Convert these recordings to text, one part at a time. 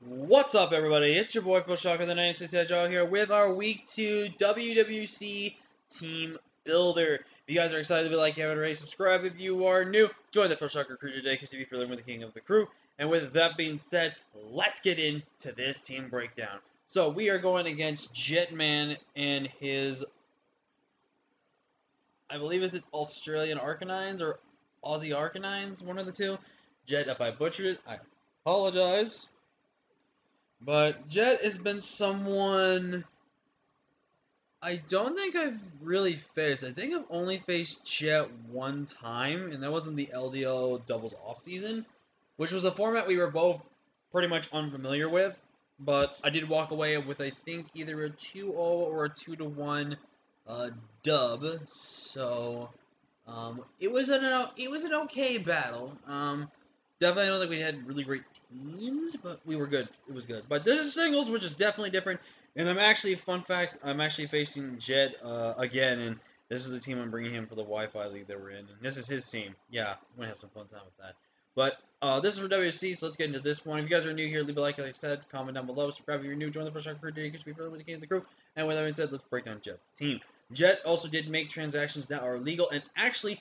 What's up, everybody? It's your boy Phil Shocker, the 96 Agile here with our Week 2 WWC Team Builder. If you guys are excited to be like, you haven't already, subscribe. If you are new, join the Phil Shocker crew today because if you're living with the king of the crew. And with that being said, let's get into this team breakdown. So we are going against Jetman and his, I believe it's Australian Arcanines or Aussie Arcanines, one of the two. Jet, if I butchered it, I apologize. But Jet has been someone I don't think I've really faced. I think I've only faced Jet one time, and that was in the LDO doubles off season, which was a format we were both pretty much unfamiliar with. But I did walk away with, I think, either a 2-0 or a 2-1 dub. So it was an okay battle. Definitely, I don't think we had really great teams, but we were good. It was good. But this is singles, which is definitely different. And I'm actually, fun fact, I'm actually facing Jet again, and this is the team I'm bringing him for the Wi-Fi league that we're in. And this is his team. Yeah, I'm going to have some fun time with that. But this is for WWC, so let's get into this one. If you guys are new here, leave a like I said, comment down below, subscribe if you're new, join the First Rock crew today, because you'll be familiar with the king of the crew. And with that being said, let's break down Jet's team. Jet also did make transactions that are legal, and actually,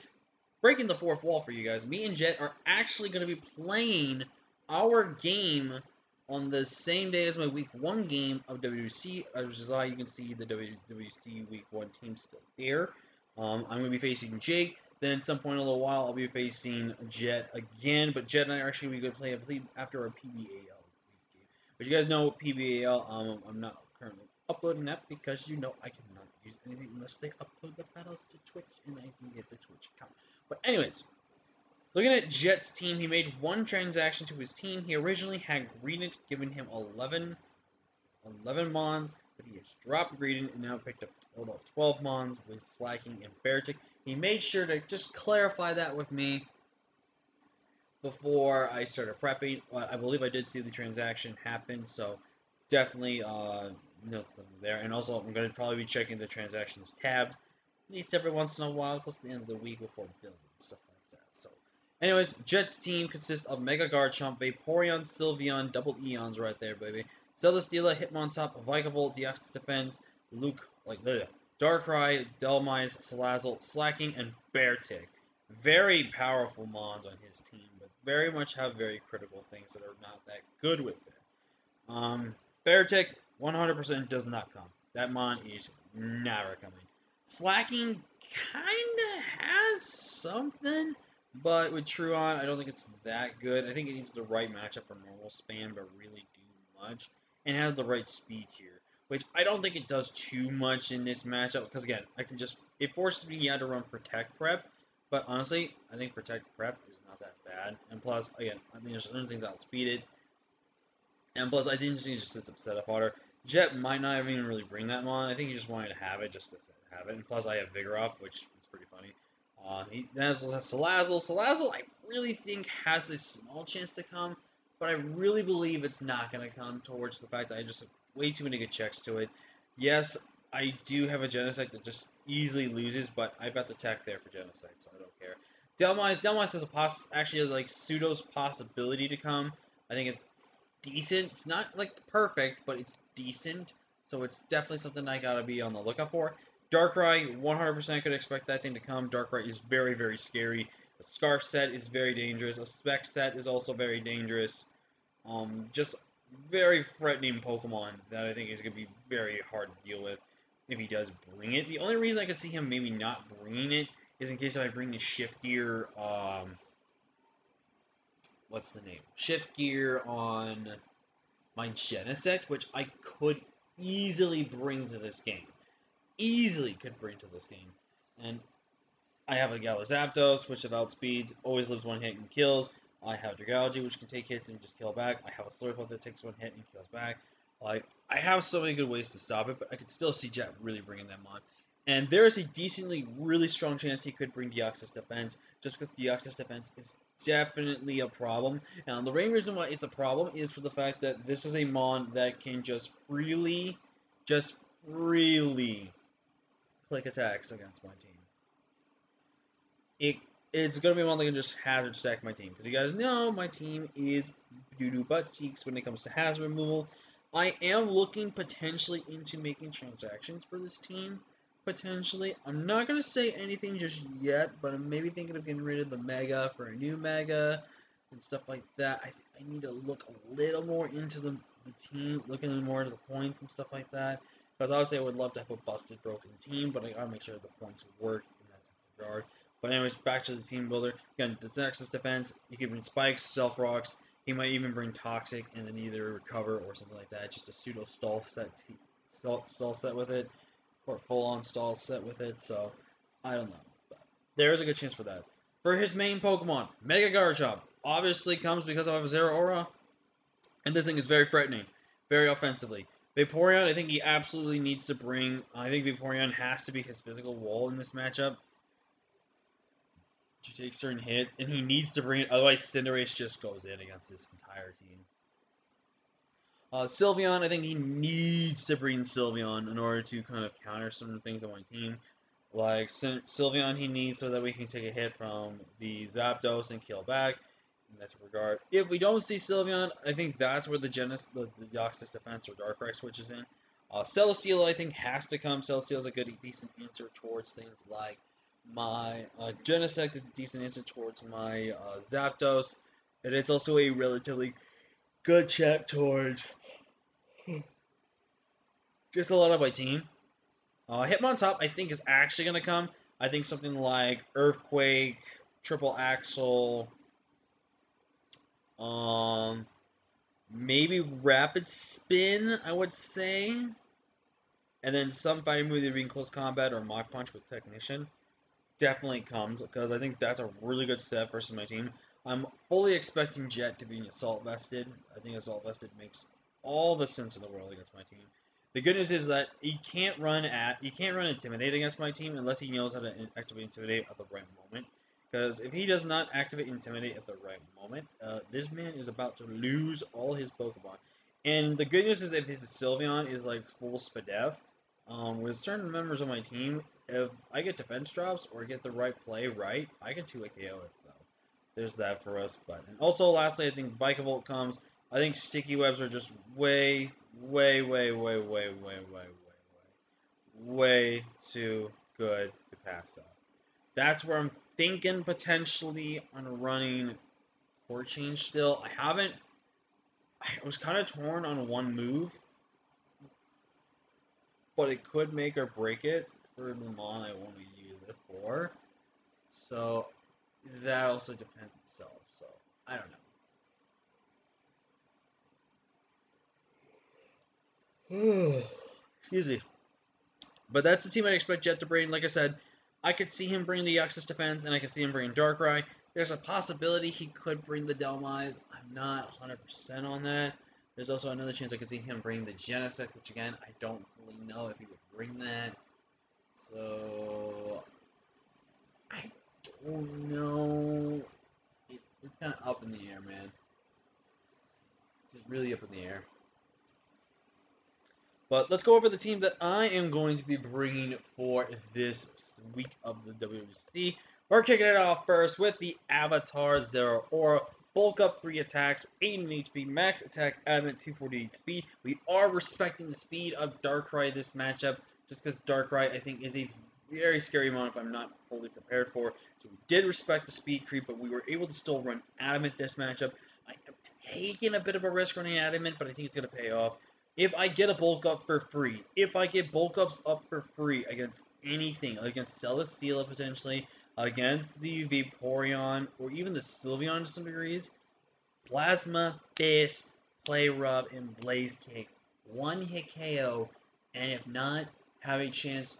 breaking the fourth wall for you guys, me and Jet are actually going to be playing our game on the same day as my Week 1 game of WWC, which is why you can see the WWC Week 1 team still there. I'm going to be facing Jake. Then at some point in a little while, I'll be facing Jet again. But Jet and I are actually going to play, I believe, after our PBAL week game. But you guys know PBAL, I'm not currently uploading that because you know I cannot use anything unless they upload the battles to Twitch and I can get the Twitch account. But anyways, looking at Jet's team, he made one transaction to his team. He originally had Greedent, giving him 11 Mons, but he has dropped Greedent and now picked up a total of 12 Mons with Slacking and Beartic. He made sure to just clarify that with me before I started prepping. I believe I did see the transaction happen, so definitely note something there. And also, I'm going to probably be checking the transactions tabs at least every once in a while, close to the end of the week before building and stuff like that. So, anyways, Jet's team consists of Mega Garchomp, Vaporeon, Sylveon, double Eons right there, baby. Celesteela, Hitmontop, Vikavolt, Deoxys Defense, Luke, Darkrai, Dhelmise, Salazzle, Slacking, and Beartic. Very powerful mons on his team, but very much have very critical things that are not that good with it. Beartic, 100% does not come. That mon is never coming. Slacking kinda has something, but with Truon, I don't think it's that good. I think it needs the right matchup for normal spam to really do much, and has the right speed tier, which I don't think it does too much in this matchup, because again, it forces me to run Protect Prep, but honestly, I think Protect Prep is not that bad, and plus, again, I think there's other things that outspeed it, and plus, I think he just sits up Set Fodder. Jet might not even really bring that mon. I think he just wanted to have it just to have it. And plus, I have Vigor up, which is pretty funny. He has Salazzle. Salazzle, I really think has a small chance to come, but I really believe it's not going to come towards the fact that I just have way too many good checks to it. Yes, I do have a Genesect that just easily loses, but I've got the tech there for Genesect, so I don't care. Dhelmise has actually has pseudo's possibility to come. I think it's decent. It's not perfect, but it's decent. So it's definitely something I gotta be on the lookout for. Darkrai, 100% could expect that thing to come. Darkrai is very, very scary. A Scarf set is very dangerous. A Spec set is also very dangerous. Just very threatening Pokemon that I think is gonna be very hard to deal with if he does bring it. The only reason I could see him maybe not bringing it is in case I bring the Shift Gear. What's the name? Shift Gear on my Genesect, which I could easily bring to this game. Easily could bring to this game. And I have a Galar Zapdos, which outspeeds, always lives one hit and kills. I have Dragalge, which can take hits and just kill back. I have a Slurpuff that takes one hit and kills back. I have so many good ways to stop it, but I could still see Jet really bringing them on. And there is a decently, really strong chance he could bring Deoxys Defense, just because Deoxys Defense is definitely a problem. And the main reason why it's a problem is for the fact that this is a mon that can just freely click attacks against my team. It it's going to be one that can just hazard stack my team. Because you guys know my team is doo-doo butt cheeks when it comes to hazard removal. I am looking potentially into making transactions for this team. Potentially. I'm not going to say anything just yet, but I'm maybe thinking of getting rid of the Mega for a new Mega and stuff like that. I need to look a little more into the team, looking more into the points and stuff like that. Because obviously I would love to have a busted, broken team, but I gotta make sure the points work in that type of regard. But anyways, back to the team builder. Again, the Nexus defense, you can bring spikes, self rocks. He might even bring toxic and then either recover or something like that. Just a pseudo stall set, stall set with it, or full on stall set with it. So I don't know. But there is a good chance for that. For his main Pokemon, Mega Garchomp obviously comes because of Zero Aura, and this thing is very threatening, very offensively. Vaporeon, I think he absolutely needs to bring. I think Vaporeon has to be his physical wall in this matchup to take certain hits, and he needs to bring it. Otherwise, Cinderace just goes in against this entire team. Sylveon, I think he needs to bring Sylveon in order to kind of counter some of the things on my team. Like Sylveon, he needs so that we can take a hit from the Zapdos and kill back. In that regard, if we don't see Sylveon, I think that's where the Deoxys defense or Darkrai switches in. Celesteela, I think, has to come. Celesteela is a good, decent answer towards things like my Genesect is a decent answer towards my Zapdos, and it's also a relatively good check towards just a lot of my team. Hitmontop, I think, is actually going to come. I think something like Earthquake, Triple Axle, maybe Rapid Spin, I would say. And then some fighting move either being close combat or Mach Punch with Technician definitely comes because I think that's a really good set versus my team. I'm fully expecting Jet to be Assault Vested. I think Assault Vested makes all the sense in the world against my team. The good news is that he can't run Intimidate against my team unless he knows how to activate Intimidate at the right moment. Because if he does not activate Intimidate at the right moment, this man is about to lose all his Pokemon. And the good news is if his Sylveon is like full Spadef, with certain members of my team, if I get defense drops or get the right play right, I can 2-hit KO it. So there's that for us. But and also lastly, I think Vikavolt comes. I think Sticky Webs are just way too good to pass up. That's where I'm thinking potentially on running Court Change still. I was kind of torn on one move, but it could make or break it for the mon I want to use it for. So that also depends itself. So I don't know. Excuse me. But that's the team I'd expect Jet to bring. Like I said, I could see him bring the Deoxys defense, and I could see him bringing Darkrai. There's a possibility he could bring the Delmise. I'm not 100% on that. There's also another chance I could see him bring the Genesect, which again, I don't really know if he would bring that. So I don't know. It's kind of up in the air, man. Just really up in the air. But let's go over the team that I am going to be bringing for this week of the WWC. We're kicking it off first with the Avatar Zero Aura. Bulk up 3 attacks, 8 HP, max attack, adamant 248 speed. We are respecting the speed of Darkrai this matchup, just because Darkrai, I think, is a very scary mon if I'm not fully prepared for. So we did respect the speed creep, but we were able to still run adamant this matchup. I am taking a bit of a risk running adamant, but I think it's going to pay off. If I get a bulk up for free, if I get bulk ups up for free against anything, against Celesteela potentially, against the Vaporeon, or even the Sylveon to some degrees, Plasma, Fist, Play Rub, and Blaze Kick, 1-hit KO, and if not, have a chance,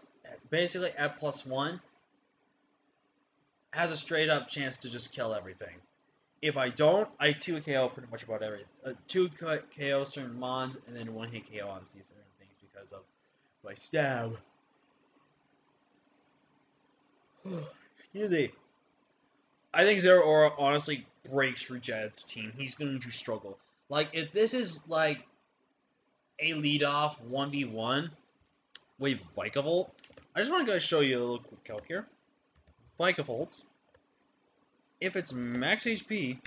basically at +1, has a straight up chance to just kill everything. If I don't, I 2 KO pretty much about everything. 2 KO certain mons, and then 1 hit KO obviously certain things because of my stab. Excuse me. I think Zero Aura honestly breaks for Jed's team. He's going to struggle. Like, if this is like a leadoff 1v1 with Vikavolt, I just want to go show you a little quick calc here. Vikavolt if it's max HP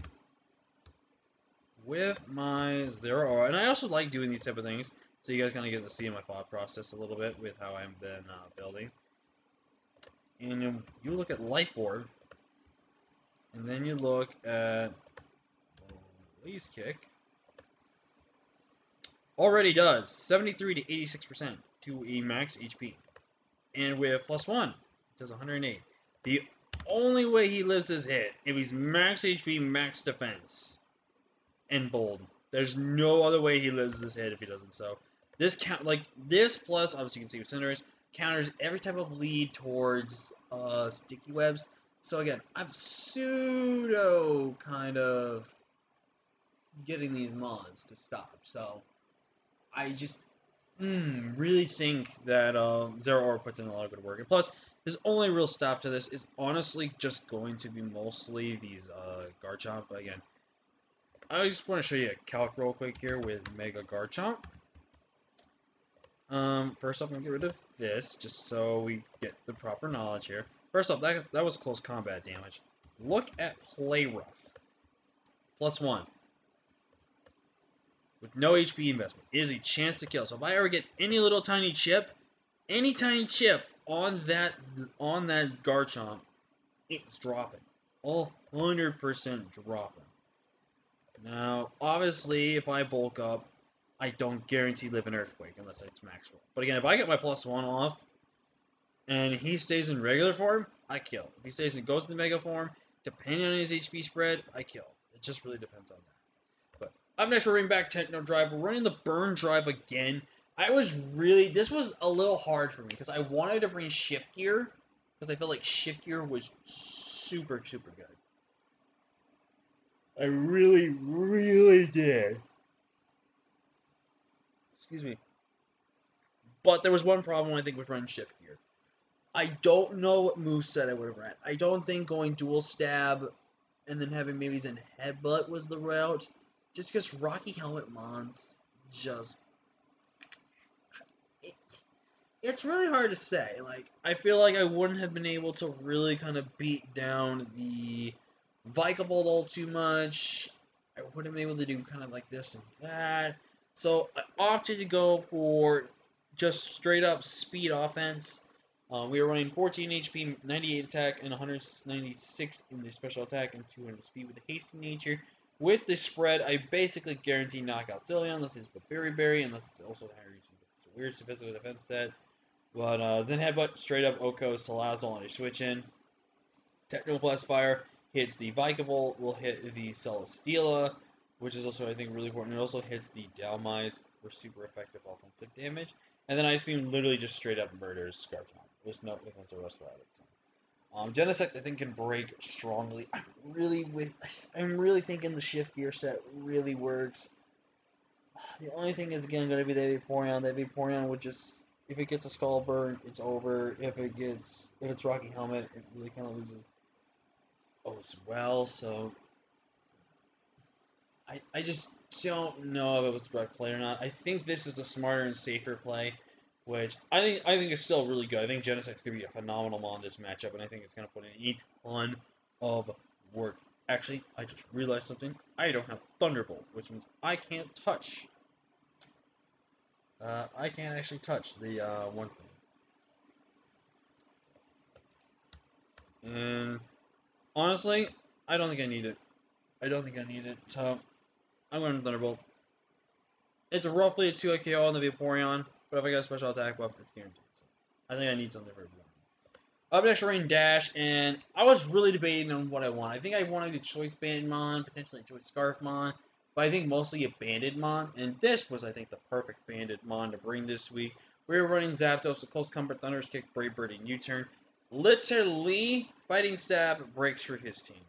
with my 0R, and I also like doing these type of things, so you guys kind of get to see my thought process a little bit with how I've been building. And you look at Life Orb, and then you look at Blaze Kick. Already does 73 to 86% to a max HP. And with +1, it does 108. The only way he lives this hit if he's max HP, max defense, and bold. There's no other way he lives this hit if he doesn't. So this this plus obviously you can see with Cinderace counters every type of lead towards sticky webs. So again, I'm pseudo kind of getting these mods to stop. So I just really think that Zero Orb puts in a lot of good work. And plus, his only real stop to this is honestly just going to be mostly these Garchomp. But again, I just want to show you a calc real quick here with Mega Garchomp. First off, I'm going to get rid of this, just so we get the proper knowledge here. First off, that was close combat damage. Look at Play Rough. +1. With no HP investment. It is a chance to kill. So if I ever get any little tiny chip on that Garchomp, it's dropping. 100% dropping. Now, obviously, if I bulk up, I don't guarantee live an Earthquake unless it's max roll. But again, if I get my +1 off, and he stays in regular form, I kill. If he stays in goes into Mega form, depending on his HP spread, I kill. It just really depends on that. But up next, we're running back Techno Drive. We're running the Burn Drive again. This was a little hard for me because I wanted to bring Shift Gear because I felt like Shift Gear was super, super good. I really, really did. Excuse me. But there was one problem I think with running Shift Gear. I don't know what moveset I would have ran. I don't think going dual stab and then having maybe Zen Headbutt was the route. Just because Rocky Helmet Mons just... It's really hard to say. Like, I feel like I wouldn't have been able to really kind of beat down the Vikavolt all too much. I wouldn't be able to do kind of like this and that. So I opted to go for just straight up speed offense. We were running 14 HP, 98 attack, and 196 in the special attack, and 200 speed with the hasty nature. With the spread, I basically guarantee knockout Sylveon, unless it's with Berry, unless it's also Harry. It's a weird physical defense set. But Zen Headbutt, straight up Oko, Salazzle on a switch in. Techno Blast Fire hits the Vikavolt, will hit the Celesteela, which is also, I think, really important. It also hits the Dalmise for super effective offensive damage. And then Ice Beam literally just straight up murders Garchomp. There's no defense or rest about it. So. Genesect, I think, can break strongly. I'm really thinking the Shift Gear set really works. The only thing is, again, going to be the Vaporeon. That Vaporeon would just... If it gets a Skull Burn, it's over. If it's Rocky Helmet, it really kind of loses as well. So I just don't know if it was the right play or not. I think this is a smarter and safer play, which I think is still really good. I think Genesect's gonna be a phenomenal mon in this matchup, and I think it's gonna put in a ton of work. Actually, I just realized something. I don't have Thunderbolt, which means I can't touch. I can't actually touch the one thing. And honestly, I don't think I need it. So I'm going to Thunderbolt. It's roughly a 2 KO on the Vaporeon, but if I got a special attack buff, it's guaranteed. So I think I need something for everyone. Up next, we're running Dash, and I was really debating on what I want. I think I wanted a Choice Band Mon, potentially a Choice Scarf Mon, but I think mostly a Banded Mon, and this was, I think, the perfect Banded Mon to bring this week. We were running Zapdos, Close Combat, Thunderous Kick, Brave Bird, and U-Turn. Literally, Fighting Stab breaks for his team.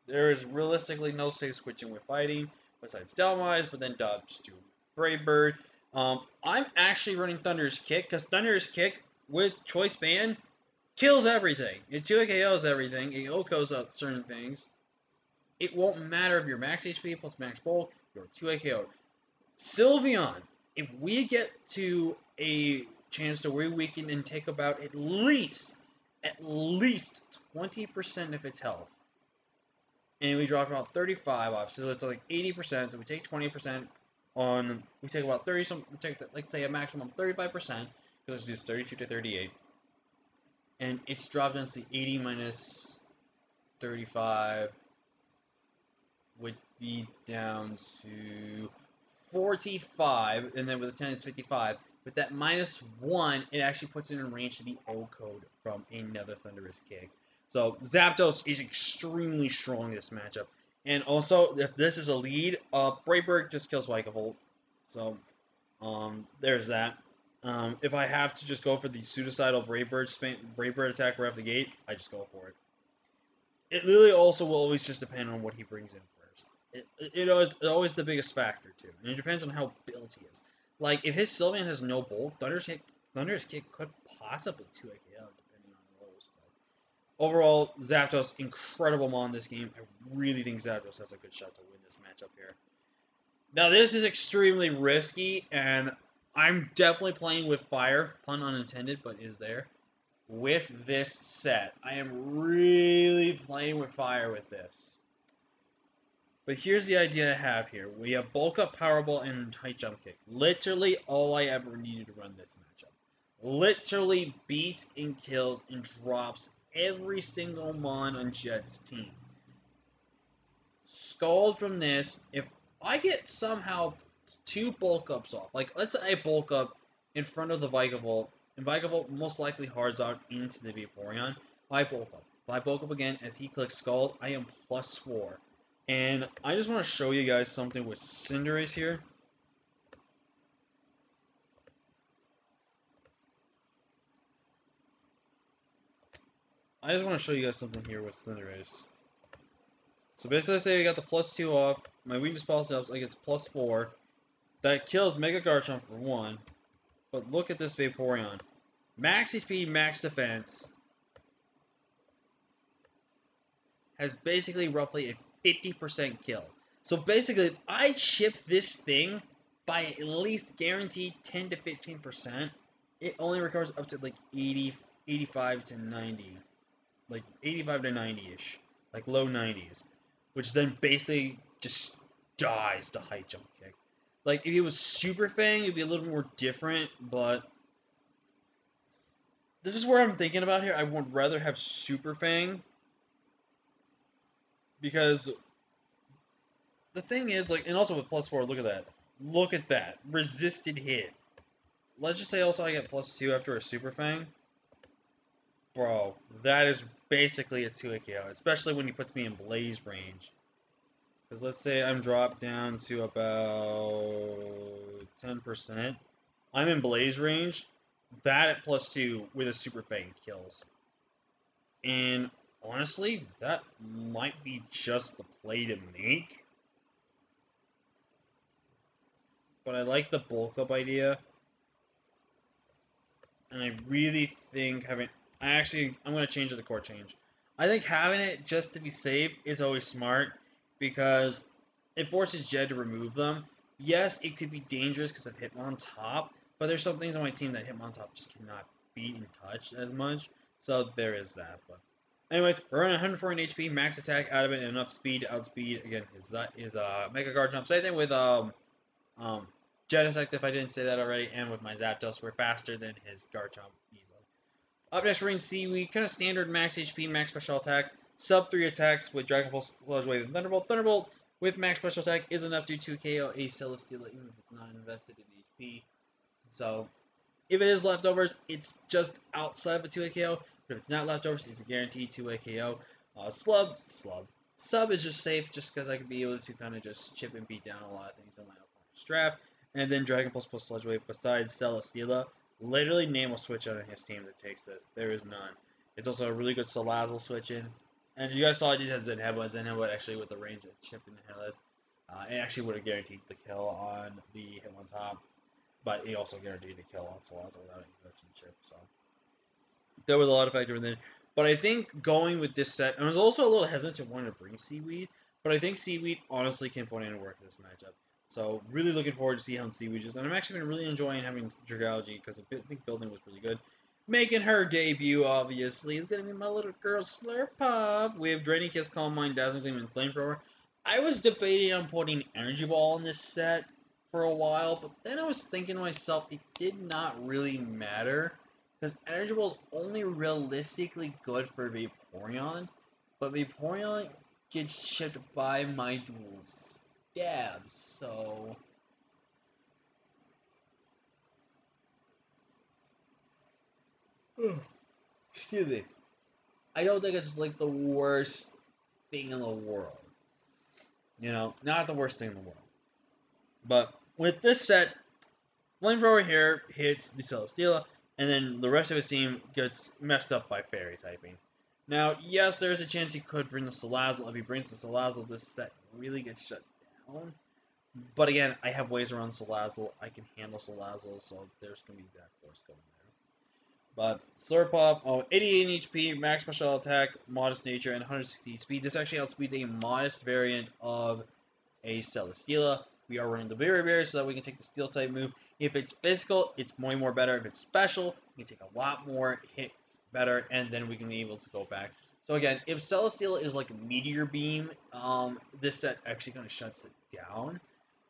There is realistically no safe switching with fighting, besides Dalmise, but then dodge to Brave Bird. I'm actually running Thunderous Kick, because Thunderous Kick with Choice Band kills everything. It 2 KOs everything. It OKOs up certain things. It won't matter if you're max HP plus max bulk, you're 2 KO'd. Sylveon, if we get to a chance to where we can take about at least 20% of its health, and we dropped about 35 off, so it's like 80%. So we take 20% on, we take about 30 some, we take like say a maximum 35% because let's do 32 to 38, and it's dropped down to 80 minus 35 would be down to 45, and then with a 10 it's 55. With that -1, it actually puts it in range to the O code from another Thunderous Kick. So Zapdos is extremely strong this matchup. And also, if this is a lead, Brayberg just kills Vikavolt. So, there's that. If I have to just go for the Pseudocidal Braybird attack right off the gate, I just go for it. It really also will always just depend on what he brings in first. It's always the biggest factor, too. And it depends on how built he is. Like, if his Sylveon has no bulk, Thunderous Kick could possibly 2-KO, depending on the rolls. But overall, Zapdos, incredible mon this game. I really think Zapdos has a good shot to win this matchup here. Now, this is extremely risky, and I'm definitely playing with fire. Pun unintended, but is there. With this set. I am really playing with fire with this. But here's the idea I have here. We have Bulk Up, Power Ball, and High Jump Kick. Literally all I ever needed to run this matchup. Literally beats and kills and drops every single mon on Jed's team. Scald from this. If I get somehow 2 Bulk Ups off, like let's say I Bulk Up in front of the Vikavolt, and Vikavolt most likely hards out into the Vaporeon, I Bulk Up. If I Bulk Up again as he clicks Scald, I am +4. And I just want to show you guys something with Cinderace here. I just want to show you guys something here with Cinderace. So basically, let's say I got the +2 off, my weakness policy ups, I get +4. That kills Mega Garchomp for 1. But look at this Vaporeon. Max HP, max defense. Has basically roughly a 50% kill. So basically, if I chip this thing by at least guaranteed 10 to 15%, it only recovers up to like 80, 85 to 90. Like 85 to 90-ish. Like low 90s. Which then basically just dies to High Jump Kick. Like, if it was Super Fang, it'd be a little more different, but this is where I'm thinking about here. I would rather have Super Fang, because the thing is, like, and also with +4, look at that. Look at that. Resisted hit. Let's just say also I get +2 after a Super Fang. Bro, that is basically a 2-KO, especially when he puts me in Blaze range. Because let's say I'm dropped down to about 10%. I'm in Blaze range. That at +2 with a Super Fang kills. And honestly, that might be just the play to make. But I like the bulk up idea. And I really think having... I'm going to change it to core change. I think having it just to be safe is always smart, because it forces Jed to remove them. Yes, it could be dangerous because of Hitmontop, but there's some things on my team that Hitmontop just cannot beat and touch as much. So there is that. But anyways, we're running 140 HP, max attack out of it, and enough speed to outspeed again his Mega Garchomp. Same thing with Genesect, if I didn't say that already, and with my Zapdos, we're faster than his Garchomp easily. Up next, we're in Seaweed, kind of standard max HP, max special attack, sub 3 attacks with Dragon Pulse, Sludge Wave, and Thunderbolt. Thunderbolt with max special attack is enough to 2-KO a Celesteela, even if it's not invested in HP. So, if it is leftovers, it's just outside of a 2-KO, but if it's not leftovers, it's a guaranteed 2-KO. Sub is just safe, just because I can be able to kind of just chip and beat down a lot of things on my opponent's draft. And then Dragon Pulse plus Sludge Wave besides Celesteela. Literally name a switch on his team that takes this. There is none. It's also a really good Salazzle switch in. And you guys saw I did have Zen Headbutt. Zen Headbutt actually with the range that Chip and the hell is. It actually would have guaranteed the kill on the Hitmontop. But he also guaranteed the kill on Salazzle without any investment Chip. So there was a lot of factor in there. But I think going with this set, and I was also a little hesitant wanting to bring Seaweed. But I think Seaweed honestly can put in work in this matchup. So, really looking forward to see how Seaweed is. And I'm actually been really enjoying having Dragalge, because I think building was really good. Making her debut, obviously, is going to be my little girl Slurpup. We have Draining Kiss, Calm Mind, Dazzling Gleam, and Flamethrower. I was debating on putting Energy Ball in this set for a while, but then I was thinking to myself, it did not really matter. Because Energy Ball is only realistically good for Vaporeon, but Vaporeon gets shipped by my dual stabs, so... Excuse me. I don't think it's like the worst thing in the world. You know, not the worst thing in the world. But with this set, Flamethrower here hits the Celesteela, and then the rest of his team gets messed up by Fairy typing. Now, yes, there's a chance he could bring the Salazzle. If he brings the Salazzle, this set really gets shut down. But again, I have ways around Salazzle. I can handle Salazzle, so there's going to be that force going there. But Slurpup, 88 HP, max special attack, modest nature, and 160 speed. This actually outspeeds a modest variant of a Celesteela. We are running the Very Berry so that we can take the Steel type move. If it's physical, it's way more better. If it's special, we can take a lot more hits better, and then we can be able to go back. So again, if Celesteela is like a Meteor Beam, this set actually kind of shuts it down.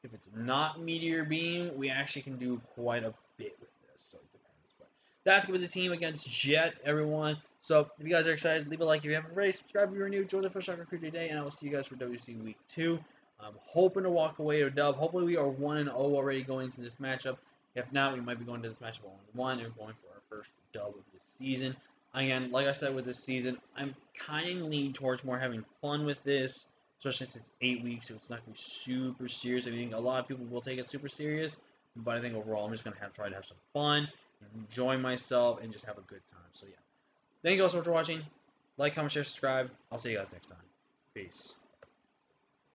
If it's not Meteor Beam, we actually can do quite a bit with this. So it depends. But that's going to be the team against Jet, everyone. So if you guys are excited, leave a like if you haven't already. Subscribe if you're new. Join the first Soccer Crew today, and I will see you guys for WWC Week 2. I'm hoping to walk away to dub. Hopefully we are 1-0 already going into this matchup. If not, we might be going to this matchup 1-1 and going for our first dub of this season. Again, like I said with this season, I'm kind of leaning towards more having fun with this, especially since it's 8 weeks, so it's not going to be super serious. I think a lot of people will take it super serious, but I think overall I'm just going to try to have some fun, and enjoy myself, and just have a good time. So yeah, thank you all so much for watching. Like, comment, share, subscribe. I'll see you guys next time. Peace.